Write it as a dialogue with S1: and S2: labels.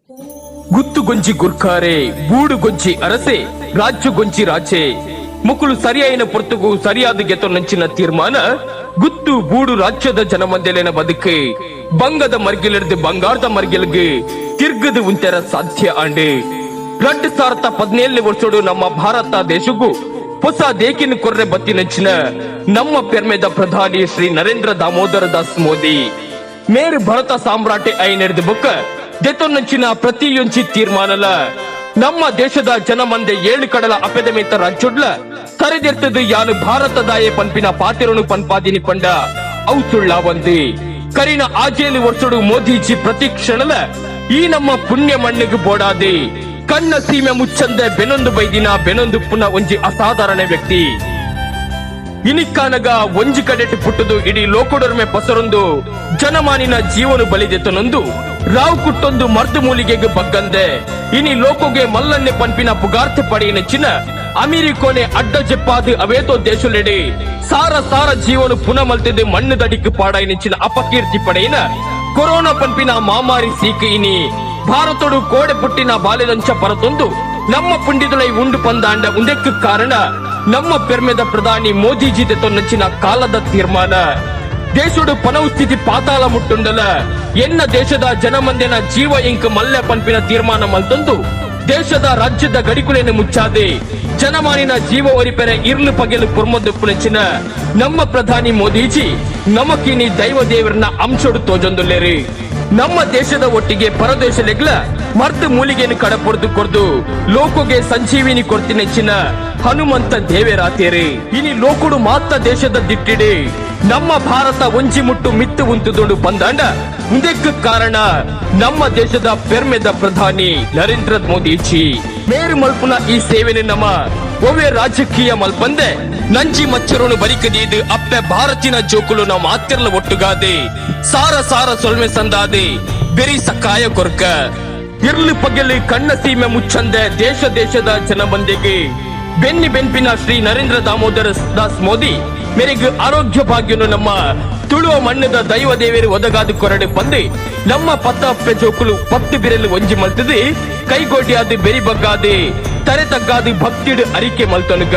S1: ಗುತ್ತು ಗೊಂಜಿ ಗುರ್ಖಾರೆ ಬೂಡು ಗೊಂಜಿ ಅರಸೆ ರಾಜ್ಯ ಗೊಂಜಿ ರಾಚೆ ಮುಕುಳು ಸರಿಯಾಯಿನ ಪೊರ್ತುಗು ಸರಿಯಾದ ಗೆತೊನ್ನಂಚಿನ ತೀರ್ಮಾನ ಗುತ್ತು ಬೂಡು ರಾಜ್ಯದ ಜನಮಂದೆಲೆನ ಬದುಕೆ ಬಂಗದ ಮರ್ಗಿಲಿಡ್ದು ಬಂಗಾರದ ಮರ್ಗಿಲ್ಗೆ ತಿರ್ಗದು ಉಂತೆರ ಸಾಧ್ಯ ಆಂಡೆ 2017 ವರ್ಷೋಡು ನಮ್ಮ ಭಾರತ ದೇಶಗೂ ಹೊಸ ದೇಕಿನ ಕೊರ್ರೆ ಬತ್ತಿನಂಚಿನ ನಮ್ಮ ಪೆರ್ಮೆದ ಪ್ರಧಾನಿ ಶ್ರೀ ನರೇಂದ್ರ ದಾಮೋದರ ದಾಸ್ ಮೋದಿ ಮೇರು ಭಾರತ ಸಾಮ್ರಾಟೆ ಐನೆರ್ದು ಬುಕ್ಕ ದೆತೊನ್ನಂಚಿನ ಪ್ರತಿಯೊಂಚಿ ತೀರ್ಮಾನಲ ನಮ್ಮ ದೇಶದ ಜನಮಂದೆ 7 ಕಡಲ ಅಪೆದಮೇತ ರಾಜ್ಯೊಡ್ಲ ಸರಿದಿರ್ತದು ಯಾನು ಭಾರತದಾಯೆ ಪನ್ಪಿನ ಪಾತಿರನು ಪನ್ಪಾದಿನಿ ಪಂಡ ಔಸುಳ್ಳ ಒಂದಿ ಕರಿನ ಆಜೇಲಿ ವರ್ಷೋಡು ಮೋದಿಜಿ ಪ್ರತಿ ಕ್ಷಣಲ ಈ ನಮ್ಮ ಪುಣ್ಯ ಮಣ್ಣಿಗೆ ಬೋಡಾದಿ ಕಣ್ಣ ಸೀಮೆ ಮುಚ್ಚಂದೆ ಬೆನೊಂದು ಬೈದಿನ ಬೆನೊಂದು ಪುನಃ ಒಂಜಿ ಅಸಾಧಾರಣ ವ್ಯಕ್ತಿ ಇನಿಕ್ಕಾನಗ ಒಂಜಿ ಕಡೆಟ್ ಪುಟ್ಟದು ಇಡೀ ಲೋಕೋಡರ್ಮೆ ಪಸರೊಂದು ಜನಮಾನಿನ ಜೀವನ ಬಲಿದೆತನೊಂದು ರಾವ್ ಕುಟ್ಟೊಂದು ಮರ್ದು ಮೂಲಿಗೆಗೆ ಬಗ್ಗಂದೆ ಇನಿ ಲೋಕೋಗೆ ಮಲ್ಲನ್ನೆ ಪನ್ಪಿನ ಪುಗಾರ್ತೆ ಪಡೆಯಿನಚ್ಚಿನ ಅಮೆರಿಕೋನೆ ಅಡ್ಡ ಜೆಪ್ಪಾದು ಅವೇತೋ ದೇಶಲೆಡೆ ಸಾರ ಸಾರ ಜೀವನ ಪುನಃ ಮಲ್ತಿದ್ದು ಮಣ್ಣು ದಡಿக்கு ಪಾಡಾಯಿನಚ್ಚಿನ ಅಪಕೀರ್ತಿ ಪಡೆಯಿನ ಕೊರೋನಾ ಪನ್ಪಿನ ಮಾಮಾರಿ ಸೀಕೆ ಇನಿ ಭಾರತೋಡು ಕೋಡೆ ಪುಟ್ಟಿನ ಬಾಲೆದಂಚ ಪರತೊಂದು ನಮ್ಮ ಪುಂಡಿದೊಳೈ ಉಂಡು ಪಂದಾಂಡ ಉಂದೆಕ್ಕೆ ಕಾರಣ ನಮ್ಮ ಪೆರ್ಮೆದ ಪ್ರಧಾನಿ ಮೋದಿಜಿ ದೆತೊನ್ನಚ್ಚಿನ ಕಾಲದ ತೀರ್ಮಾನ ದೇಶೋಡು ಪನವು ಸ್ಥಿತಿ ಪಾತಾಳ ಮುಟ್ಟುಂಡಲ ಎನ್ನ ದೇಶದ ಜನಮಂದಿನ ಜೀವ ಇಂಕ್ ಮಲ್ಲೆ ಪನ್ಪಿನ ತೀರ್ಮಾನ ಮಲ್ತೊಂದು ದೇಶದ ರಾಜ್ಯದ ಗಡಿಕುಲೆಯನ್ನು ಮುಚ್ಚಾದೆ ಜನಮಾನಿನ ಜೀವ ಒರಿಪೆರೆ ಇರ್ಲು ಪಗೆಲು ಪುರ್ಮದ್ದು ಪುನಚಿನ ನಮ್ಮ ಪ್ರಧಾನಿ ಮೋದಿಜಿ ನಮಕಿನಿ ದೈವ ದೇವರನ್ನ ಅಂಶೋಡು ತೋಜೊಂದುಲ್ಲೇರಿ ನಮ್ಮ ದೇಶದ ಒಟ್ಟಿಗೆ ಪರದೇಶಲೆಗ್ಲ ಮರ್ದು ಮೂಲಿಗೆಯನ್ನು ಕಡಪೊರ್ದು ಕೊರ್ದು ಲೋಕೋಗೆ ಸಂಜೀವಿನಿ ಕೊರ್ತಿನೆಚ್ಚಿನ ಹನುಮಂತ ದೇವೇರಾತೇರಿ ಇನಿ ಲೋಕುಡು ಮಾತ್ರ ದೇಶದ ದಿಟ್ಟಿಡಿ ನಮ್ಮ ಭಾರತ ಒಂಜಿ ಮುಟ್ಟು ಮಿತ್ತು ಉಂತುದೊಂಡು ಬಂದಾಂಡ ಮುಂದಕ್ಕೆ ಕಾರಣ ನಮ್ಮ ದೇಶದ ಪೆರ್ಮೆದ ಪ್ರಧಾನಿ ನರೇಂದ್ರ ಮೋದಿಜಿ ಮೇರು ಮಲ್ಪುನ ಈ ಸೇವೆನೆ ನಮ್ಮ ಒವ್ವೆ ರಾಜಕೀಯ ಮಲ್ಪಂದೆ ನಂಜಿ ಮಚ್ಚರೋನು ಬರಿಕದೀದು ಅಪ್ಪೆ ಭಾರತಿನ ಜೋಕುಲು ನಮ್ಮ ಆತ್ಯರ್ಲ ಒಟ್ಟುಗಾದೆ ಸಾರ ಸಾರ ಸೊಲ್ಮೆ ಸಂದಾದೆ ಬೆರಿ ಸಕಾಯ ಕೊರ್ಕ ಇರ್ಲು ಪಗೆಲಿ ಕಣ್ಣ ಸೀಮೆ ಮುಚ್ಚಂದೆ ದೇಶದ ಜನಬಂದಿಗೆ ಬೆನ್ನಿ ಬೆನ್ಪಿನ ಶ್ರೀ ನರೇಂದ್ರ ದಾಮೋದರ ದಾಸ್ ಮೋದಿ ಮೇರೆಗೆ ಆರೋಗ್ಯ ಭಾಗ್ಯನು ನಮ್ಮ ತುಳುವ ಮಣ್ಣದ ದೈವ ದೇವೇರು ಒದಗಾದು ಕೊರಡೆ ಬಂದು ನಮ್ಮ ಪತ್ತ ಅಪ್ಪೆ ಜೋಕುಲು 10 ಬಿರಲು ಒಂಜಿ ಮಲ್ತದೆ ಕೈಗೋಡಿಯಾದ ಬೆರಿ ಬಗ್ಗಾದೆ ತರೆ ತಗ್ಗಾದು ಭಕ್ತಿಡು ಅರಿಕೆ ಮಲ್ತನುಗ